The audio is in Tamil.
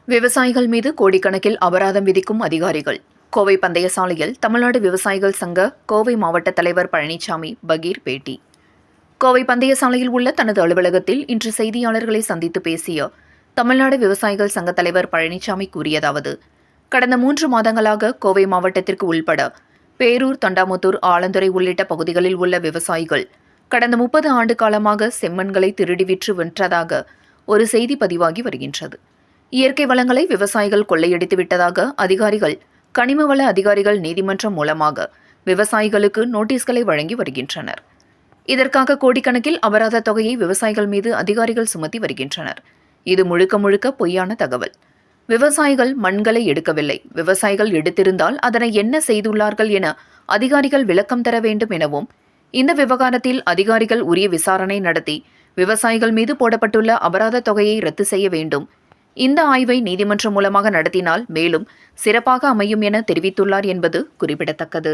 விவசாயிகள் மீது கோடிக்கணக்கில் அபராதம் விதிக்கும் அதிகாரிகள். கோவை பந்தய சாலையில் தமிழ்நாடு விவசாயிகள் சங்க கோவை மாவட்ட தலைவர் பழனிசாமி பகீர் பேட்டி. கோவை பந்தய சாலையில் உள்ள தனது அலுவலகத்தில் இன்று செய்தியாளர்களை சந்தித்து பேசிய தமிழ்நாடு விவசாயிகள் சங்க தலைவர் பழனிசாமி கூறியதாவது: கடந்த 3 மாதங்களாக கோவை மாவட்டத்திற்கு உள்பட பேரூர், தொண்டாமுத்தூர், ஆலந்துறை உள்ளிட்ட பகுதிகளில் உள்ள விவசாயிகள் கடந்த 30 ஆண்டு காலமாக செம்மண்களை திருடி விற்று வென்றதாக ஒரு செய்தி பதிவாகி வருகின்றது. இயற்கை வளங்களை விவசாயிகள் கொள்ளையடித்து விட்டதாக அதிகாரிகள், கனிம வள அதிகாரிகள் நீதிமன்றம் மூலமாக விவசாயிகளுக்கு நோட்டீஸ்களை வழங்கி வருகின்றனர். இதற்காக கோடிக்கணக்கில் அபராத தொகையை விவசாயிகள் மீது அதிகாரிகள் சுமத்தி வருகின்றனர். இது முழுக்க முழுக்க பொய்யான தகவல். விவசாயிகள் மண்களை எடுக்கவில்லை. விவசாயிகள் எடுத்திருந்தால் அதனை என்ன செய்துள்ளார்கள் என அதிகாரிகள் விளக்கம் தர வேண்டும் எனவும், இந்த விவகாரத்தில் அதிகாரிகள் உரிய விசாரணை நடத்தி விவசாயிகள் மீது போடப்பட்டுள்ள அபராத தொகையை ரத்து செய்ய வேண்டும். இந்த ஆய்வை நீதிமன்றம் மூலமாக நடத்தினால் மேலும் சிறப்பாக அமையும் என தெரிவித்துள்ளார் என்பது குறிப்பிடத்தக்கது.